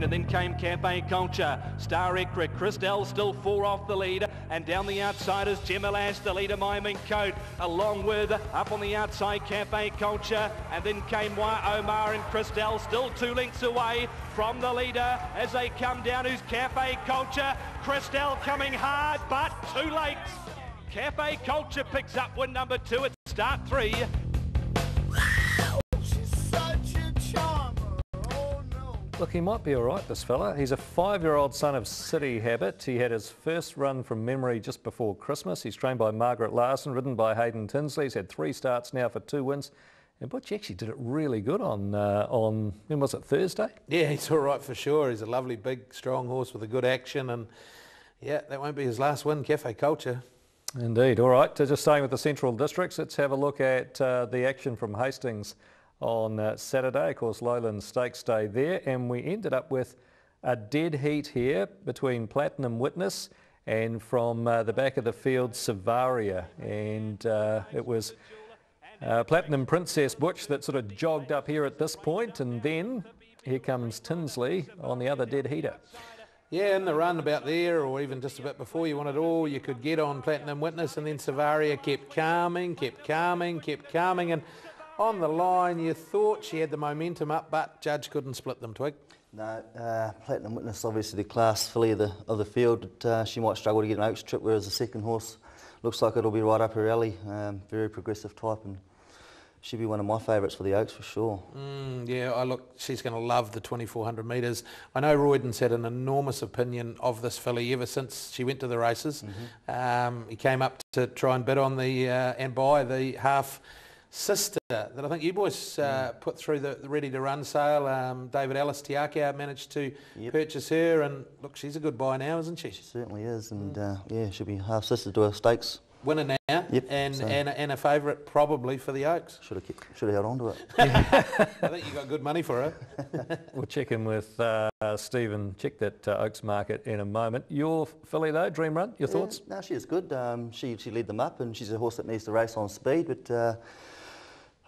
and then came Cafe Culture. Star Ecrit, Christelle still 4 off the lead, and down the outside is Gemalash, the leader, Miming Coat, along with up on the outside Cafe Culture, and then came Omar and Christelle still 2 lengths away from the leader as they come down. Who's Cafe Culture? Christelle coming hard, but too late. Cafe Culture picks up win number 2 at start 3. Look, he might be all right, this fella. He's a 5-year-old son of City Habit. He had his first run from memory just before Christmas. He's trained by Margaret Larson, ridden by Hayden Tinsley. He's had 3 starts now for 2 wins. And Butch actually did it really good on when was it, Thursday? Yeah, he's all right for sure. He's a lovely, big, strong horse with a good action. And yeah, that won't be his last win, Cafe Culture. Indeed. All right, just staying with the Central Districts, let's have a look at the action from Hastings on Saturday. Of course, Lowland Stakes Day there, and we ended up with a dead heat here between Platinum Witness and from the back of the field, Savaria, and it was Platinum Princess Butch that sort of jogged up here at this point, and then here comes Tinsley on the other dead heater. Yeah, in the run about there, or even just a bit before, you wanted all you could get on Platinum Witness, and then Savaria kept calming, and on the line, you thought she had the momentum up, but Judge couldn't split them, Twig. No, Platinum Witness, obviously the class filly of the field, but she might struggle to get an Oaks trip, whereas the second horse looks like it'll be right up her alley. Very progressive type, and she'll be one of my favourites for the Oaks for sure. Yeah, look, she's going to love the 2,400 metres. I know Royden's had an enormous opinion of this filly ever since she went to the races. He came up to try and bid on the and buy the half sister that I think you boys put through the ready-to-run sale. David Ellis Tiakau managed to purchase her, and look, she's a good buy now, isn't she? She certainly is, and yeah, she'll be half sister to a stakes winner now, and a favourite probably for the Oaks. Should have held on to it. I think you got good money for her. We'll check in with Stephen, check that Oaks market in a moment. Your filly though, Dream Run, your thoughts? No, she is good. She led them up, and she's a horse that needs to race on speed, but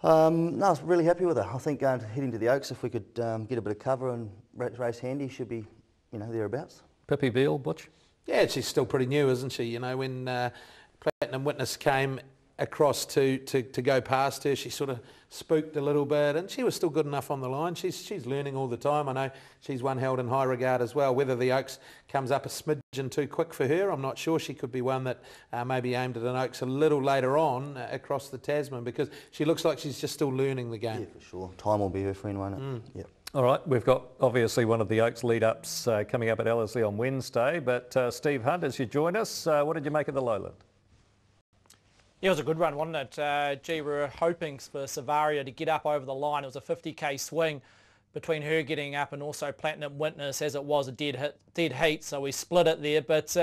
no, I was really happy with her. I think heading to the Oaks, if we could get a bit of cover and race handy, should be, you know, thereabouts. Pippi Beale, Butch? Yeah, she's still pretty new, isn't she? You know, when Platinum Witness came across to go past her, she sort of spooked a little bit, and she was still good enough on the line. She's learning all the time. I know she's one held in high regard as well. Whether the Oaks comes up a smidgen too quick for her, I'm not sure. She could be one that maybe aimed at an Oaks a little later on across the Tasman, because she looks like she's just still learning the game. Yeah, for sure. Time will be her friend, won't it? Yep. All right, we've got obviously one of the Oaks lead-ups coming up at Ellerslie on Wednesday, but Steve Hunt, as you join us, what did you make of the Lowland? Yeah, it was a good run, wasn't it? Gee, we were hoping for Savaria to get up over the line. It was a 50k swing between her getting up and also Platinum Witness, as it was a dead heat, so we split it there. But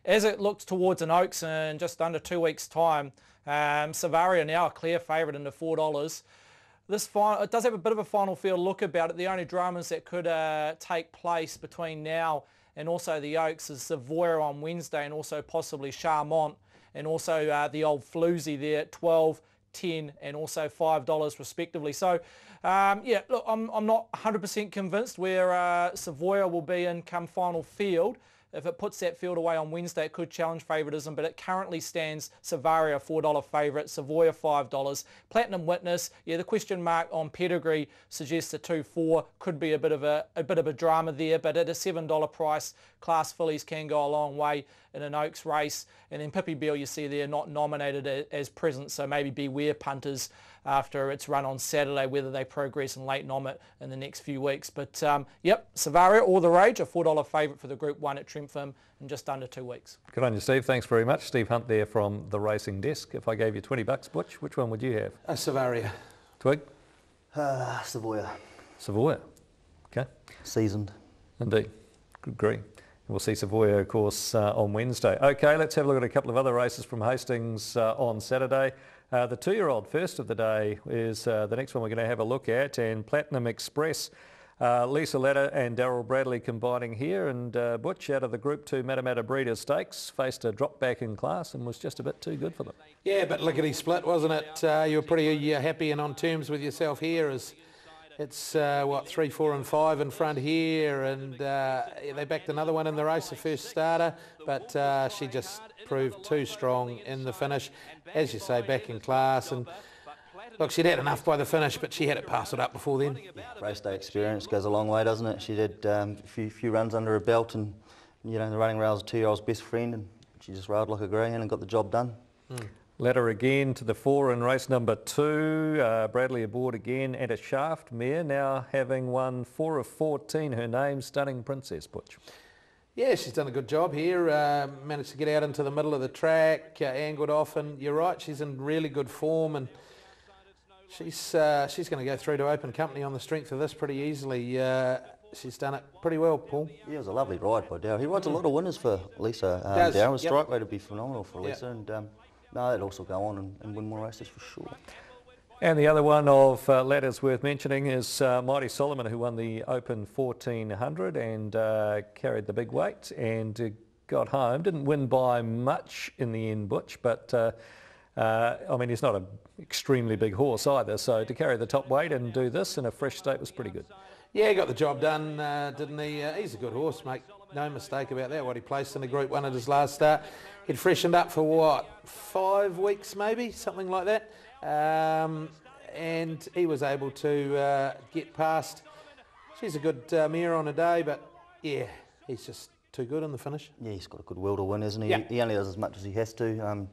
as it looks towards an Oaks in just under 2 weeks' time, Savaria now a clear favourite into $4. This final, it does have a bit of a final field look about it. The only dramas that could take place between now and also the Oaks is Savoia on Wednesday, and also possibly Charmont, and also the old Floozy there at 12, 10 and also $5 respectively. So yeah, look, I'm not 100% convinced where Savoia will be in come final field. If it puts that field away on Wednesday, it could challenge favouritism, but it currently stands Savaria $4 favourite, Savoia $5. Platinum Witness, yeah, the question mark on pedigree suggests a 2-4 could be a bit of a drama there, but at a $7 price, class fillies can go a long way in an Oaks race. And then Pippi Beale, you see there, not nominated as present, so maybe beware punters after its run on Saturday, whether they progress in late nomit in the next few weeks. But yep, Savaria, all the rage, a $4 favourite for the Group 1 at Trentfirm in just under 2 weeks. Good on you, Steve. Thanks very much. Steve Hunt there from the Racing Desk. If I gave you $20, Butch, which one would you have? Savaria. Twig? Savoia. Savoia. Okay. Seasoned. Indeed. Good agree. We'll see Savoia, of course, on Wednesday. Okay, let's have a look at a couple of other races from Hastings on Saturday. The 2-year-old first of the day is the next one we're going to have a look at, and Platinum Express. Lisa Latta and Darryl Bradley combining here, and Butch out of the Group 2 Matamata Breeders' Stakes faced a drop back in class and was just a bit too good for them. Yeah, but lickety split, wasn't it? You were pretty happy and on terms with yourself here as It's, what, 3, 4 and 5 in front here, and they backed another one in the race, the first starter, but she just proved too strong in the finish. As you say, back in class, and look, she'd had enough by the finish, but she had it passed it up before then. Race day experience goes a long way, doesn't it? She did a few runs under her belt, and you know, the running rail's a 2-year-old's best friend, and she just rode like a greyhound and got the job done. Ladder again to the 4 in race number 2. Bradley aboard again, and a shaft mare now having won 4 of 14. Her name, Stunning Princess, Butch. Yeah, she's done a good job here. Managed to get out into the middle of the track, angled off, and you're right, she's in really good form, and she's going to go through to open company on the strength of this pretty easily. She's done it pretty well, Paul. Yeah, it was a lovely ride by Darryl. He rides a lot of winners for Lisa. Darryl's strike rate would be phenomenal for Lisa, and no, they'd also go on and win more races for sure. And the other one of ladders worth mentioning is Mighty Solomon, who won the Open 1400 and carried the big weight and got home. Didn't win by much in the end, Butch, but I mean, he's not an extremely big horse either, so to carry the top weight and do this in a fresh state was pretty good. Yeah, he got the job done, didn't he? He's a good horse, make no mistake about that, what he placed in the Group 1 at his last start. He'd freshened up for, what, 5 weeks maybe, something like that. And he was able to get past. She's a good mare on a day, but yeah, he's just too good in the finish. Yeah, he's got a good will to win, isn't he? Yeah. He only does as much as he has to.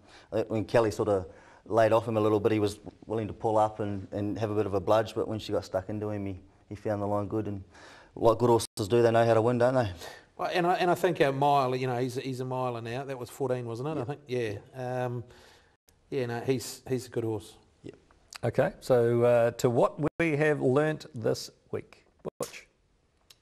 When Kelly sort of laid off him a little bit, he was willing to pull up and have a bit of a bludge, but when she got stuck into him, he found the line good, and like good horses do, they know how to win, don't they? Well, and I think our mile, you know, he's a miler now. That was 14, wasn't it? Yep. I think, yeah. Yeah, no, he's a good horse. Yep. Okay, so to what we have learnt this week, Butch?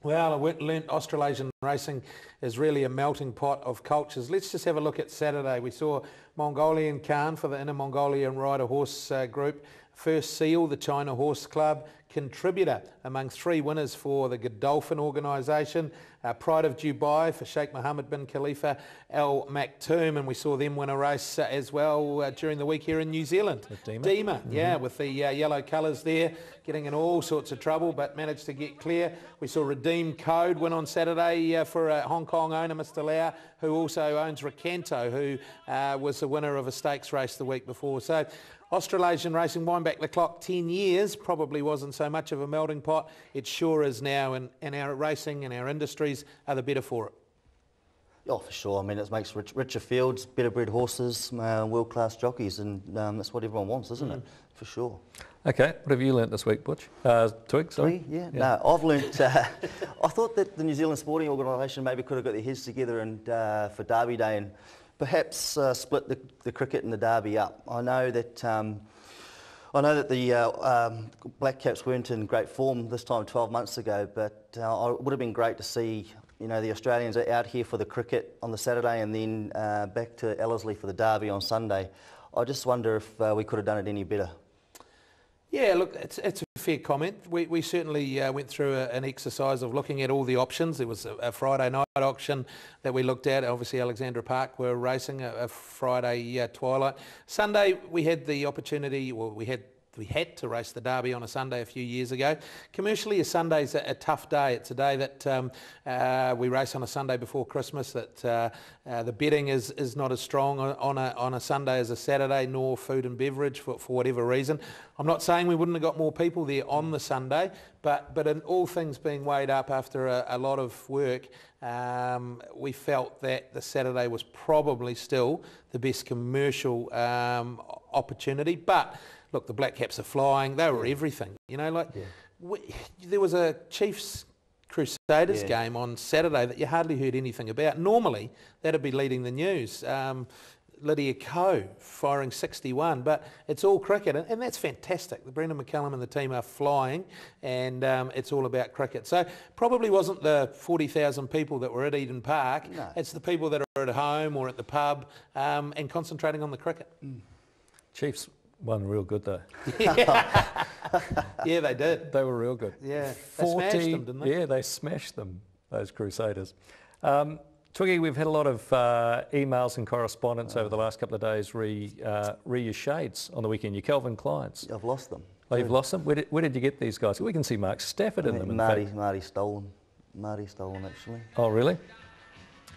Well, I learnt Australasian racing is really a melting pot of cultures. Let's just have a look at Saturday. We saw Mongolian Khan for the Inner Mongolian Rider Horse Group. First Seal, the China Horse Club, contributor among 3 winners for the Godolphin organisation. Pride of Dubai for Sheikh Mohammed bin Khalifa Al Maktoum, and we saw them win a race as well during the week here in New Zealand. With Dima. Dima, yeah, with the yellow colours there, getting in all sorts of trouble, but managed to get clear. We saw Redeem Code win on Saturday for a Hong Kong owner, Mr. Lau, who also owns Recanto, who was the winner of a stakes race the week before. So Australasian racing, wind back the clock 10 years, probably wasn't so much of a melting pot. It sure is now, and our racing and our industries are the better for it. Oh, for sure. I mean, it makes richer fields, better bred horses, world-class jockeys, and that's what everyone wants, isn't it? For sure. Okay, what have you learnt this week, Butch? Twig, sorry? Yeah. No, I've learnt, I thought that the New Zealand Sporting Organisation maybe could have got their heads together and for Derby Day and perhaps split the cricket and the Derby up. I know that the Black Caps weren't in great form this time 12 months ago, but it would have been great to see, you know, the Australians are out here for the cricket on the Saturday and then back to Ellerslie for the Derby on Sunday. I just wonder if we could have done it any better. Yeah, look, it's a fair comment. We certainly went through an exercise of looking at all the options. There was a Friday night auction that we looked at. Obviously, Alexandra Park were racing a Friday twilight. Sunday, we had the opportunity, well, we had to race the Derby on a Sunday a few years ago. Commercially, a Sunday's a tough day. It's a day that we race on a Sunday before Christmas, that the betting is not as strong on a Sunday as a Saturday, nor food and beverage for whatever reason. I'm not saying we wouldn't have got more people there on the Sunday, but in all things being weighed up after a lot of work, we felt that the Saturday was probably still the best commercial opportunity. But look, the Black Caps are flying. They were everything. You know, like there was a Chiefs Crusaders game on Saturday that you hardly heard anything about. Normally, that'd be leading the news. Lydia Ko firing 61, but it's all cricket, and that's fantastic. The Brendan McCullum and the team are flying, and it's all about cricket. So probably wasn't the 40,000 people that were at Eden Park. No. It's the people that are at home or at the pub and concentrating on the cricket. Chiefs won real good though. Yeah, they did. They were real good. Yeah, they smashed them, didn't they? Yeah, they smashed them, those Crusaders. Twiggy, we've had a lot of emails and correspondence over the last couple of days re your shades on the weekend, your Calvin Kleins. I've lost them. Oh, you've lost them? Where did you get these guys? We can see Mark Stafford in them, in fact. Marty stole them. Marty stole them, actually. Oh, really?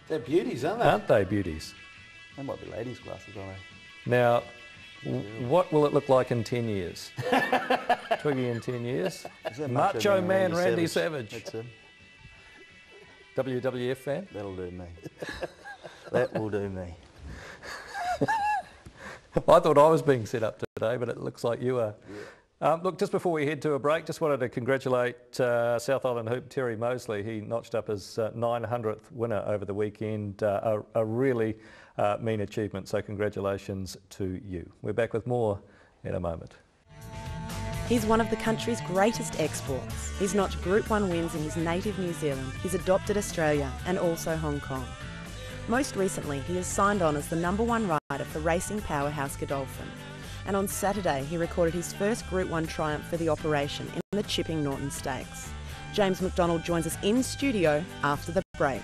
They're beauties, aren't they? Aren't they beauties? They might be ladies' glasses, aren't they? Now, what will it look like in 10 years? Twiggy in 10 years? Macho Man Randy Savage. That's him. WWF fan? That'll do me. That will do me. I thought I was being set up today, but it looks like you are. Yeah. Look, just before we head to a break, just wanted to congratulate South Island hoop Terry Mosley. He notched up his 900th winner over the weekend. A really mean achievement, so congratulations to you. We're back with more in a moment. He's one of the country's greatest exports. He's notched Group 1 wins in his native New Zealand, he's adopted Australia and also Hong Kong. Most recently, he has signed on as the #1 rider for racing powerhouse Godolphin. And on Saturday, he recorded his first Group 1 triumph for the operation in the Chipping Norton Stakes. James McDonald joins us in studio after the break.